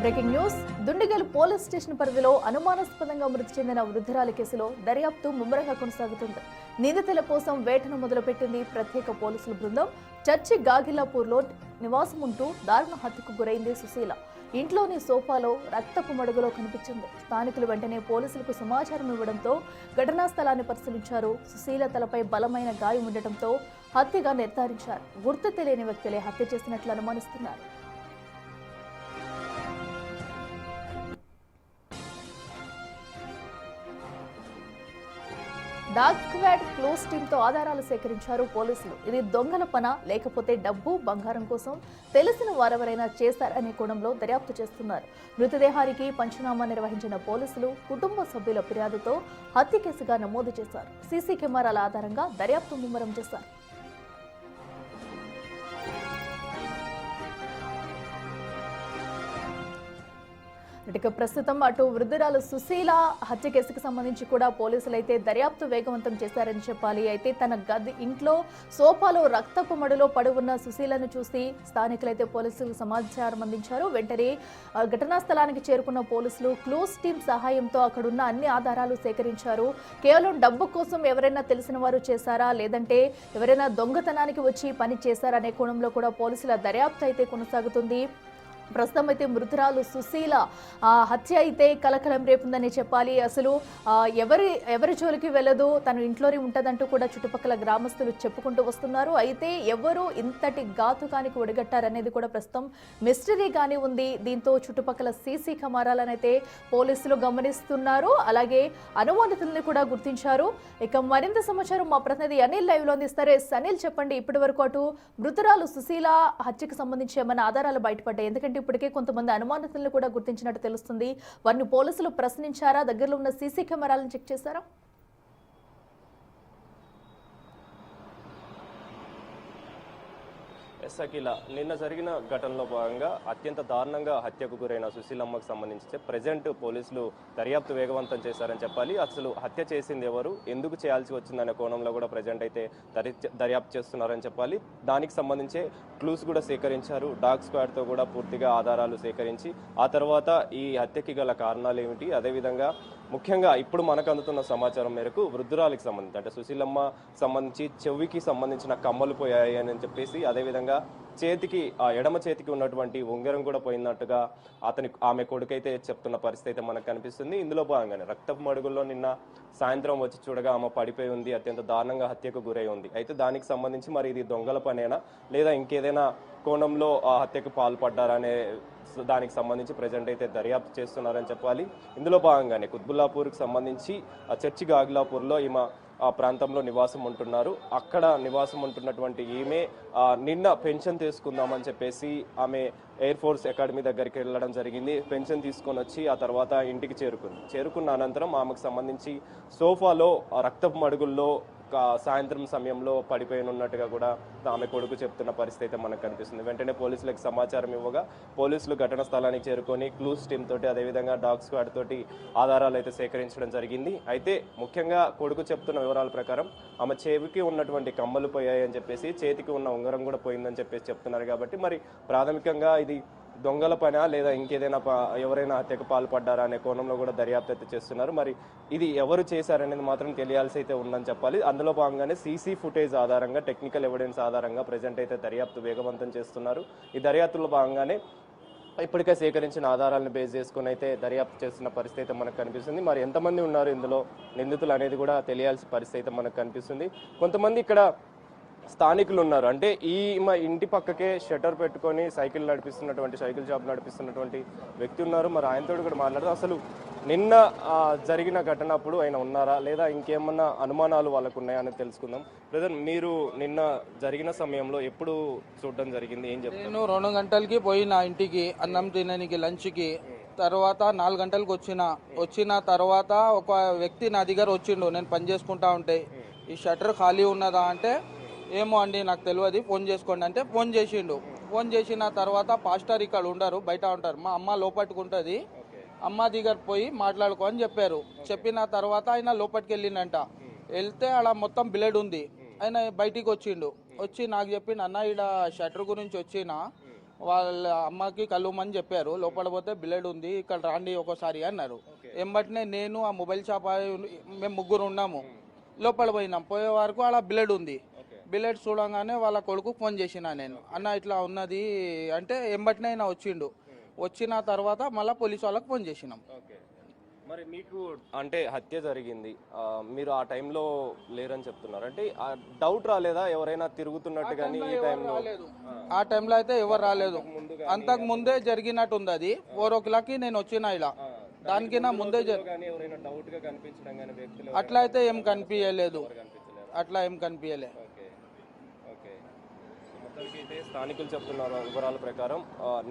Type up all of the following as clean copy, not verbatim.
Breaking news. Dundigal police station పరిధిలో అనుమానాస్పదంగా మృతి చెందిన వృద్ధురాలి కేసులో దర్యాప్తు ముమ్మరంగా కొనసాగుతుంది. నిందితుల కోసం వేటను మొదలుపెట్టింది ప్రత్యేక పోలీసుల బృందం. చర్చి గాగిలాపూర్లో నివాసం ఉంటూ దారుణ హత్యకు గురైంది సుశీల. ఇంట్లోని సోఫాలో రక్తపు మడుగులో కనిపించింది. స్థానికులు వెంటనే పోలీసులకు సమాచారం ఇవ్వడంతో ఘటనా స్థలాన్ని పరిశీలించారు. సుశీల తలపై బలమైన గాయం ఉండటంతో హత్యగా నిర్ధారించారు. గుర్తు తెలియని వ్యక్తులే హత్య చేసినట్లు అనుమానిస్తున్నారు. డాగ్ స్క్వాడ్ క్లోజ్ టీంతో ఆధారాలు సేకరించారు పోలీసులు. ఇది దొంగల పన లేకపోతే డబ్బు బంగారం కోసం తెలిసిన వారెవరైనా చేశారనే కోణంలో దర్యాప్తు చేస్తున్నారు. మృతదేహానికి పంచనామా నిర్వహించిన పోలీసులు కుటుంబ సభ్యుల ఫిర్యాదుతో హత్య కేసుగా నమోదు చేశారు. సీసీ కెమెరాల ఆధారంగా దర్యాప్తు ముమ్మరం చేశారు. ఇక ప్రస్తుతం అటు వృద్ధురాలు సుశీల హత్య కేసుకు సంబంధించి కూడా పోలీసులు అయితే దర్యాప్తు వేగవంతం చేశారని చెప్పాలి. అయితే తన గది ఇంట్లో సోఫాలో రక్తపు మడులో పడి ఉన్న సుశీలను చూసి స్థానికులైతే పోలీసులకు సమాచారం అందించారు. వెంటనే ఘటనా స్థలానికి చేరుకున్న పోలీసులు క్లూస్ టీం సహాయంతో అక్కడున్న అన్ని ఆధారాలు సేకరించారు. కేవలం డబ్బు కోసం ఎవరైనా తెలిసిన వారు చేశారా, లేదంటే ఎవరైనా దొంగతనానికి వచ్చి పని చేశారా అనే కోణంలో కూడా పోలీసుల దర్యాప్తు అయితే కొనసాగుతుంది. ప్రస్తుతం అయితే మృతురాలు సుశీల హత్య అయితే కలకలం రేపుందని చెప్పాలి. అసలు ఎవరి జోలికి వెళ్ళదు, తను ఇంట్లోనే ఉంటదంటూ కూడా చుట్టుపక్కల గ్రామస్తులు చెప్పుకుంటూ వస్తున్నారు. అయితే ఎవరు ఇంతటి ఘాతుకానికి ఒడిగట్టారనేది కూడా ప్రస్తుతం మిస్టరీగానే ఉంది. దీంతో చుట్టుపక్కల సీసీ కెమెరాలను అయితే పోలీసులు గమనిస్తున్నారు. అలాగే అనుమానితుల్ని కూడా గుర్తించారు. ఇక మరింత సమాచారం మా ప్రతినిధి అనిల్ లైవ్ లో అందిస్తారు. అనిల్, చెప్పండి, ఇప్పటి వరకు అటు మృతురాలు సుశీల హత్యకు సంబంధించి ఏమైనా ఆధారాలు బయటపడ్డాయి? ఎందుకంటే ఇప్పటికే కొంతమంది అనుమానితులను కూడా గుర్తించినట్టు తెలుస్తుంది. వారిని పోలీసులు ప్రశ్నించారా? దగ్గరలో ఉన్న సీసీ కెమెరాలను చెక్ చేశారా? అఖిల, నిన్న జరిగిన ఘటనలో భాగంగా అత్యంత దారుణంగా హత్యకు గురైన సుశీలమ్మకు సంబంధించి ప్రజెంట్ పోలీసులు దర్యాప్తు వేగవంతం చేశారని చెప్పాలి. అసలు హత్య చేసింది ఎవరు, ఎందుకు చేయాల్సి వచ్చిందనే కోణంలో కూడా ప్రజెంట్ అయితే దర్యాప్తు చేస్తున్నారని చెప్పాలి. దానికి సంబంధించే క్లూస్ కూడా సేకరించారు. డాగ్ స్క్వాడ్తో కూడా పూర్తిగా ఆధారాలు సేకరించి ఆ తర్వాత ఈ హత్యకి గల కారణాలు ఏమిటి, అదేవిధంగా ముఖ్యంగా ఇప్పుడు మనకు అందుతున్న సమాచారం మేరకు వృద్ధురాలికి సంబంధించి అంటే సుశీలమ్మ సంబంధించి చెవికి సంబంధించిన కమ్మలు పోయాయి అని చెప్పేసి, అదేవిధంగా చేతికి ఎడమ చేతికి ఉన్నటువంటి ఉంగరం కూడా పోయినట్టుగా ఆమె కొడుకైతే చెప్తున్న పరిస్థితి అయితే మనకు కనిపిస్తుంది. ఇందులో భాగంగానే రక్తపు మడుగుల్లో నిన్న సాయంత్రం వచ్చి చూడగా ఆమె పడిపోయి ఉంది, అత్యంత దారుణంగా హత్యకు గురై ఉంది. అయితే దానికి సంబంధించి మరి ఇది దొంగల పనేనా లేదా ఇంకేదైనా కోణంలో ఆ హత్యకు పాల్పడ్డారా అనే దానికి సంబంధించి ప్రజెంట్ అయితే దర్యాప్తు చేస్తున్నారని చెప్పాలి. ఇందులో భాగంగానే కుత్బుల్లాపూర్కి సంబంధించి చర్చి గాగిలాపూర్లో ఈమె ఆ ప్రాంతంలో నివాసం ఉంటున్నారు. అక్కడ నివాసం ఉంటున్నటువంటి ఈమె నిన్న పెన్షన్ తీసుకుందామని చెప్పేసి ఆమె ఎయిర్ ఫోర్స్ అకాడమీ దగ్గరికి వెళ్ళడం జరిగింది. పెన్షన్ తీసుకొని వచ్చి ఆ తర్వాత ఇంటికి చేరుకున్న అనంతరం ఆమెకు సంబంధించి సోఫాలో రక్తపు మడుగుల్లో సాయంత్రం సమయంలో పడిపోయినట్టుగా కూడా ఆమె కొడుకు చెప్తున్న పరిస్థితి అయితే మనకు కనిపిస్తుంది. వెంటనే పోలీసులకు సమాచారం ఇవ్వగా పోలీసులు ఘటన స్థలానికి చేరుకొని క్లూస్ టీమ్ తోటి అదేవిధంగా డాగ్ స్క్వాడ్ తోటి ఆధారాలు అయితే సేకరించడం జరిగింది. అయితే ముఖ్యంగా కొడుకు చెప్తున్న వివరాల ప్రకారం ఆమె చెవికి ఉన్నటువంటి కమ్మలు పోయాయని చెప్పేసి, చేతికి ఉన్న ఉంగరం కూడా పోయిందని చెప్పేసి చెప్తున్నారు. కాబట్టి మరి ప్రాథమికంగా ఇది దొంగల పనా లేదా ఇంకేదైనా ఎవరైనా హత్యకు పాల్పడ్డారా అనే కోణంలో కూడా దర్యాప్తు అయితే చేస్తున్నారు. మరి ఇది ఎవరు చేశారనేది మాత్రం తెలియాల్సి అయితే ఉందని చెప్పాలి. అందులో భాగంగానే సీసీ ఫుటేజ్ ఆధారంగా, టెక్నికల్ ఎవిడెన్స్ ఆధారంగా ప్రజెంట్ అయితే దర్యాప్తు వేగవంతం చేస్తున్నారు. ఈ దర్యాప్తులో భాగంగానే ఇప్పటికే సేకరించిన ఆధారాలను బేస్ చేసుకుని అయితే దర్యాప్తు చేస్తున్న పరిస్థితి అయితే మనకు కనిపిస్తుంది. మరి ఎంతమంది ఉన్నారు ఇందులో నిందితులు అనేది కూడా తెలియాల్సిన పరిస్థితి అయితే మనకు కనిపిస్తుంది. కొంతమంది ఇక్కడ స్థానికులు ఉన్నారు. అంటే మా ఇంటి పక్కకే షట్టర్ పెట్టుకొని సైకిల్ షాప్ నడిపిస్తున్నటువంటి వ్యక్తి ఉన్నారు. మరి ఆయనతో కూడా మాట్లాడుతూ అసలు నిన్న జరిగిన ఘటనప్పుడు ఆయన ఉన్నారా లేదా ఇంకేమన్నా అనుమానాలు వాళ్ళకు ఉన్నాయా అని తెలుసుకుందాం. బ్రదర్, మీరు నిన్న జరిగిన సమయంలో ఎప్పుడు చూడడం జరిగింది, ఏం చెప్తారు? నేను 2 గంటలకి పోయిన ఇంటికి అన్నం తినడానికి లంచ్కి. తర్వాత 4 గంటలకు వచ్చిన తర్వాత ఒక వ్యక్తి నా దగ్గర వచ్చిండు. నేను పని చేసుకుంటా ఉంటే ఈ షట్టర్ ఖాళీ ఉన్నదా అంటే ఏమో అండి నాకు తెలియదు, ఫోన్ చేసుకోండి అంటే ఫోన్ చేసిండు. ఫోన్ చేసిన తర్వాత పాస్టర్ ఇక్కడ ఉండరు, బయట ఉంటారు. మా అమ్మ లోపలికి ఉంటుంది, అమ్మ దగ్గర పోయి మాట్లాడుకో అని చెప్పారు. చెప్పిన తర్వాత ఆయన లోపలికి వెళ్ళిండంట. వెళ్తే అలా మొత్తం బ్లడ్ ఉంది. ఆయన బయటికి వచ్చిండు. వచ్చి నాకు చెప్పిండు, అన్న ఈడ షట్టర్ గురించి వచ్చిన వాళ్ళ అమ్మకి కలుమని చెప్పారు. లోపల పోతే బ్లడ్ ఉంది, ఇక్కడ రాండి ఒకసారి అన్నారు. ఎంబటినే నేను ఆ మొబైల్ షాప్ మేము ముగ్గురు ఉన్నాము. లోపల పోయినాం. పోయే వరకు అలా బ్లడ్ ఉంది. బ్లడ్ చూడంగానే వాళ్ళ కొడుకు ఫోన్ చేసిన నేను, అన్న ఇట్లా ఉన్నది అంటే ఎంబటినే ఆయన వచ్చిండు. వచ్చిన తర్వాత మళ్ళీ పోలీస్ వాళ్ళకి ఫోన్ చేసినాం. మరి మీకు అంటే హత్య జరిగింది, మీరు ఆ టైంలో లేరని చెప్తున్నారు. అంటే డౌట్ రాలేదా ఎవరైనా తిరుగుతున్నట్టు కానీ ఈ టైంలో? ఆ టైంలో అయితే ఎవరు రాలేదు. అంతకు ముందే జరిగినట్టుంది. అది 4 o'clock నేను వచ్చిన ఇలా. దానికి నా ముందే ఎవరైనా డౌట్ గా కనిపించడం కానీ వ్యక్తులు అట్లా అయితే ఏం కనిపించలేదు. అట్లా ఏం కనిపించలే. అయితే స్థానికులు చెప్తున్న వివరాల ప్రకారం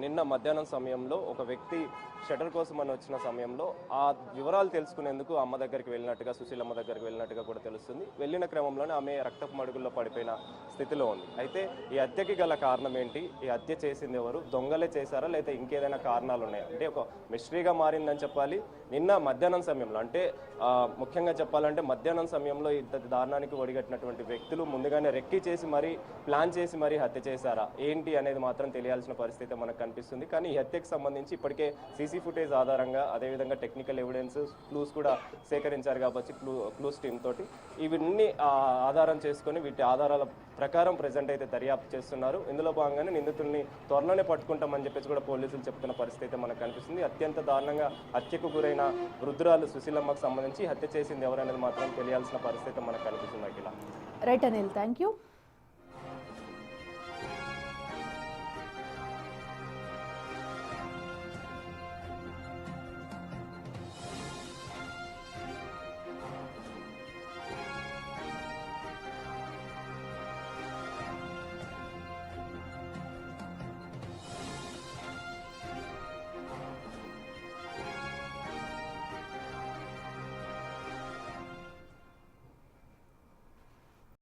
నిన్న మధ్యాహ్నం సమయంలో ఒక వ్యక్తి షటర్ కోసం అని వచ్చిన సమయంలో ఆ వివరాలు తెలుసుకునేందుకు అమ్మ దగ్గరికి వెళ్ళినట్టుగా, సుశీలమ్మ దగ్గరికి వెళ్ళినట్టుగా కూడా తెలుస్తుంది. వెళ్ళిన క్రమంలోనే ఆమె రక్తపు మడుగుల్లో పడిపోయిన స్థితిలో ఉంది. అయితే ఈ హత్యకి గల కారణం ఏంటి, ఈ హత్య చేసింది ఎవరు, దొంగలే చేశారా లేదా ఇంకేదైనా కారణాలు ఉన్నాయా అంటే ఒక మిస్టరీగా మారిందని చెప్పాలి. నిన్న మధ్యాహ్నం సమయంలో అంటే ముఖ్యంగా చెప్పాలంటే మధ్యాహ్నం సమయంలో ఇంతటి దారుణానికి ఒడిగట్టినటువంటి వ్యక్తులు ముందుగానే రెక్కి చేసి మరీ ప్లాన్ చేసి మరీ హత్య చేశారా ఏంటి అనేది మాత్రం తెలియాల్సిన పరిస్థితి మనకు కనిపిస్తుంది. కానీ ఈ హత్యకు సంబంధించి ఇప్పటికే సీసీ ఫుటేజ్ ఆధారంగా అదేవిధంగా టెక్నికల్ ఎవిడెన్స్ క్లూస్ కూడా సేకరించారు కాబట్టి క్లూస్ టీమ్ తోటి ఇవన్నీ ఆధారం చేసుకొని వీటి ఆధారాల ప్రకారం ప్రజెంట్ అయితే దర్యాప్తు చేస్తున్నారు. ఇందులో భాగంగానే నిందితుల్ని త్వరలోనే పట్టుకుంటామని చెప్పేసి కూడా పోలీసులు చెప్తున్న పరిస్థితి అయితే మనకు కనిపిస్తుంది. అత్యంత దారుణంగా హత్యకు గురైన వృద్ధురాలు సుశీలమ్మకు సంబంధించి హత్య చేసింది ఎవరనేది మాత్రం తెలియాల్సిన పరిస్థితి మనకు కనిపిస్తుంది. Akhila. Right Anil, thank you.